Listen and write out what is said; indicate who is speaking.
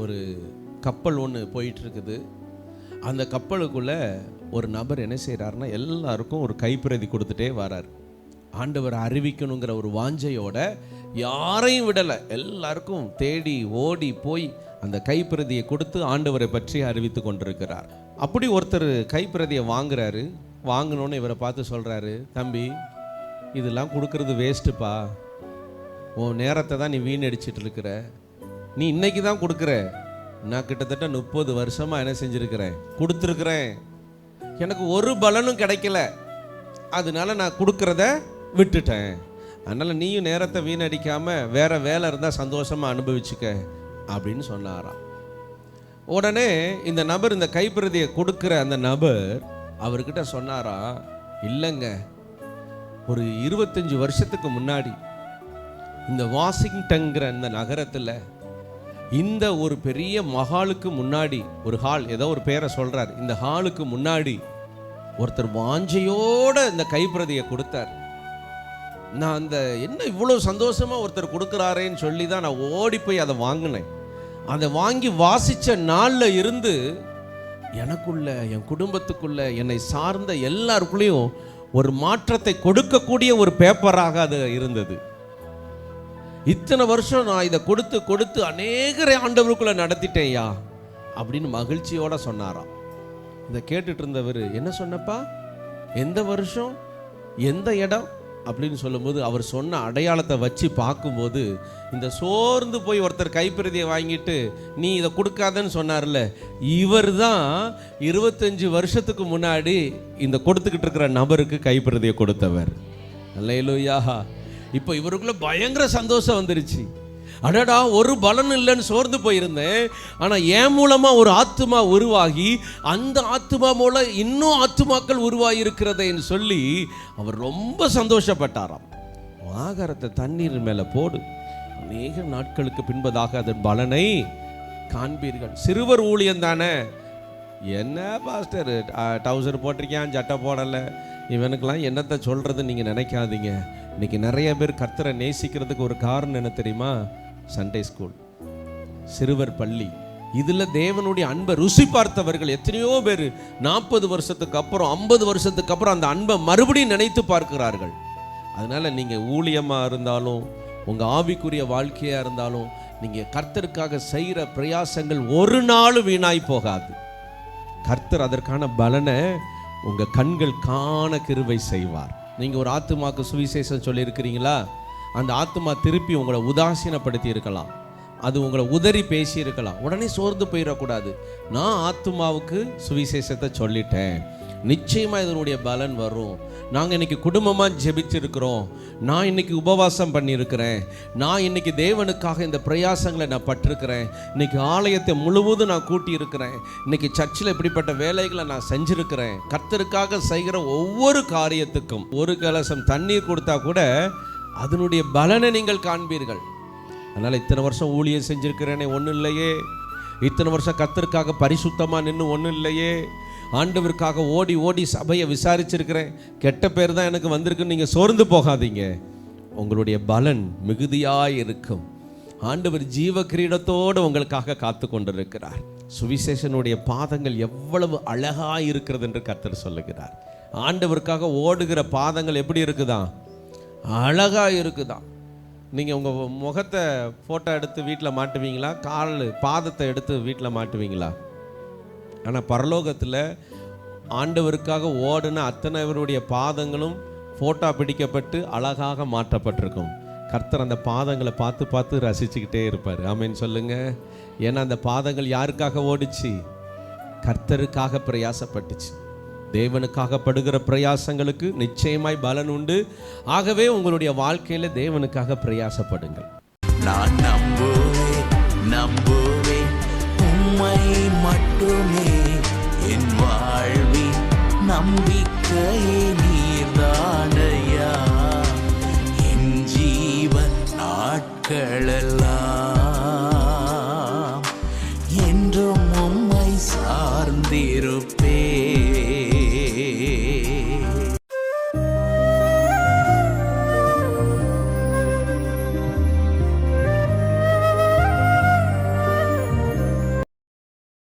Speaker 1: ஒரு கப்பல் ஒன்று போயிட்டு இருக்குது. அந்த கப்பலுக்குள்ள ஒரு நபர் என்ன செய்கிறாருன்னா, எல்லாருக்கும் ஒரு கைப்பிரதி கொடுத்துட்டே வரார். ஆண்டவர் அறிவிக்கணுங்கிற ஒரு வாஞ்சையோட யாரையும் விடலை, எல்லாருக்கும் தேடி ஓடி போய் அந்த கைப்பிரதியை கொடுத்து ஆண்டவரை பற்றி அறிவித்து கொண்டிருக்கிறார். அப்படி ஒருத்தர் கைப்பிரதியை வாங்குறாரு. வாங்கினோன்னு இவரை பார்த்து சொல்கிறாரு, தம்பி இதெல்லாம் கொடுக்கறது வேஸ்ட்டுப்பா, உன் நேரத்தை தான் நீ வீணடிச்சிட்டு இருக்கிற, நீ இன்னைக்கு தான் கொடுக்குற, நான் கிட்டத்தட்ட 30 வருஷமாக என்ன செஞ்சுருக்கிறேன், கொடுத்துருக்குறேன், எனக்கு ஒரு பலனும் கிடைக்கல, அதனால நான் கொடுக்குறத விட்டுட்டேன், அதனால் நீயும் நேரத்தை வீணடிக்காமல் வேற வேலை இருந்தால் சந்தோஷமாக அனுபவிச்சுக்க அப்படின்னு சொன்னாராம். உடனே இந்த நபர், இந்த கைப்பிரதியை கொடுக்குற அந்த நபர் அவர்கிட்ட சொன்னாரா, இல்லைங்க, ஒரு 25 வருஷத்துக்கு முன்னாடி இந்த வாஷிங்டன்கிற இந்த நகரத்தில் இந்த ஒரு பெரிய மஹாலுக்கு முன்னாடி, ஒரு ஹால், ஏதோ ஒரு பேரை சொல்றார், இந்த ஹாலுக்கு முன்னாடி ஒருத்தர் வாஞ்சையோட இந்த கைப்பிரதியை கொடுத்தார். நான் அந்த என்ன இவ்வளோ சந்தோஷமா ஒருத்தர் கொடுக்குறாரேன்னு சொல்லி தான் நான் ஓடி போய் அதை வாங்கினேன். அதை வாங்கி வாசித்த நாளில் இருந்து எனக்குள்ள, என் குடும்பத்துக்குள்ள, என்னை சார்ந்த எல்லாருக்குள்ளேயும் ஒரு மாற்றத்தை கொடுக்கக்கூடிய ஒரு பேப்பராக அது இருந்தது. இத்தனை வருஷம் நான் இதை கொடுத்து கொடுத்து அநேகரை ஆண்டவருக்குள்ள நடத்திட்டேயா அப்படின்னு மகிழ்ச்சியோட சொன்னாராம். இதை கேட்டுட்டு இருந்தவர், என்ன சொன்னப்பா, எந்த வருஷம், எந்த இடம் அப்படின்னு சொல்லும்போது அவர் சொன்ன அடையாளத்தை வச்சு பார்க்கும்போது, இந்த சோர்ந்து போய் ஒருத்தர் கைப்பிரதியை வாங்கிட்டு நீ இதை கொடுக்காதன்னு சொன்னார்ல, இவர் தான் 25 வருஷத்துக்கு முன்னாடி இந்த கொடுத்துக்கிட்டு இருக்கிற நபருக்கு கைப்பிரதியை கொடுத்தவர். அல்லேலூயா. இப்போ இவருக்குள்ள பயங்கர சந்தோஷம் வந்துருச்சு. அடடா, ஒரு பலன் இல்லைன்னு சோர்ந்து போயிருந்தேன், ஆனால் என் மூலமாக ஒரு ஆத்துமா உருவாகி அந்த ஆத்துமா மூலம் இன்னும் ஆத்துமாக்கள் உருவாகி இருக்கிறதேன்னு சொல்லி அவர் ரொம்ப சந்தோஷப்பட்டாராம். ஆகாரத்தை தண்ணீர் மேலே போடு, அநேக நாட்களுக்கு பின்பதாக அதன் பலனை காண்பீர்கள். சிறுவர் ஊழியம் தானே, என்ன பாஸ்டர் டவுசர் போட்டிருக்கான், சட்டை போடலை, இவனுக்கெல்லாம் என்னத்தை சொல்கிறது நீங்கள் நினைக்காதீங்க. இன்னைக்கு நிறைய பேர் கர்த்தரை நேசிக்கிறதுக்கு ஒரு காரணம் என்ன தெரியுமா? சண்டே ஸ்கூல், சிறுவர் பள்ளி, இதில் தேவனுடைய அன்பை ருசி பார்த்தவர்கள் எத்தனையோ பேர் 40 வருஷத்துக்கு அப்புறம், 50 வருஷத்துக்கு அப்புறம் அந்த அன்பை மறுபடியும் நினைத்து பார்க்கிறார்கள். அதனால் நீங்கள் ஊழியமாக இருந்தாலும், உங்கள் ஆவிக்குரிய வாழ்க்கையாக இருந்தாலும், நீங்கள் கர்த்தருக்காக செய்கிற பிரயாசங்கள் ஒரு நாள் வீணாய் போகாது. கர்த்தர் அதற்கான பலனை உங்கள் கண்கள் காண கிருபை செய்வார். நீங்கள் ஒரு ஆத்துமாக்கு சுவிசேஷம் சொல்லியிருக்கிறீங்களா, அந்த ஆத்துமா திருப்பி உங்களை உதாசீனப்படுத்தி இருக்கலாம், அது உங்களை உதறி பேசி இருக்கலாம். உடனே சோர்ந்து போயிடக்கூடாது. நான் ஆத்துமாவுக்கு சுவிசேஷத்தை சொல்லிட்டேன், நிச்சயமாக இதனுடைய பலன் வரும். நாங்கள் இன்னைக்கு குடும்பமாக ஜெபிச்சிருக்கிறோம், நான் இன்னைக்கு உபவாசம் பண்ணியிருக்கிறேன், நான் இன்னைக்கு தேவனுக்காக இந்த பிரயாசங்களை நான் பட்டிருக்கிறேன், இன்னைக்கு ஆலயத்தை முழுவதும் நான் கூட்டி இருக்கிறேன், இன்னைக்கு சர்ச்சில் இப்படிப்பட்ட வேலைகளை நான் செஞ்சிருக்கிறேன். கர்த்தருக்காக செய்கிற ஒவ்வொரு காரியத்துக்கும் ஒரு கலசம் தண்ணீர் கொடுத்தா கூட அதனுடைய பலனை நீங்கள் காண்பீர்கள். அதனால் இத்தனை வருஷம் ஊழியம் செஞ்சிருக்கிறேனே ஒன்றும் இல்லையே, இத்தனை வருஷம் கர்த்தருக்காக பரிசுத்தமாக நின்று ஒன்றும் இல்லையே, ஆண்டவருக்காக ஓடி ஓடி சபையை விசாரிச்சிருக்கிறேன், கெட்ட பேர் தான் எனக்கு வந்திருக்குன்னு நீங்கள் சோர்ந்து போகாதீங்க. உங்களுடைய பலன் மிகுதியாக இருக்கும். ஆண்டவர் ஜீவ கிரீடத்தோடு உங்களுக்காக காத்து கொண்டிருக்கிறார். சுவிசேஷனுடைய பாதங்கள் எவ்வளவு அழகாக இருக்கிறது என்று கர்த்தர் சொல்லுகிறார். ஆண்டவருக்காக ஓடுகிற பாதங்கள் எப்படி இருக்குதா? அழகாக இருக்குதா. நீங்கள் உங்கள் முகத்தை ஃபோட்டோ எடுத்து வீட்டில் மாட்டுவீங்களா, பாதத்தை எடுத்து வீட்டில் மாட்டுவீங்களா? ஆனால் பரலோகத்தில் ஆண்டவருக்காக ஓடுன அத்தனைவருடைய பாதங்களும் ஃபோட்டோ பிடிக்கப்பட்டு அழகாக மாற்றப்பட்டிருக்கும். கர்த்தர் அந்த பாதங்களை பார்த்து பார்த்து ரசிச்சுக்கிட்டே இருப்பார். ஆமேன்னு சொல்லுங்க. ஏன்னா அந்த பாதங்கள் யாருக்காக ஓடிச்சு? கர்த்தருக்காக பிரயாசப்பட்டுச்சு. தேவனுக்காக படுகிற பிரயாசங்களுக்கு நிச்சயமாய் பலன் உண்டு. ஆகவே உங்களுடைய வாழ்க்கையில் தேவனுக்காக பிரயாசப்படுங்கள்.
Speaker 2: நான் நம்புவேன் உம்மை மட்டுமே, என் வாழ்வின் நம்பிக்கையே நீர்தானையா, என் ஜீவன் நாட்களெல்லாம்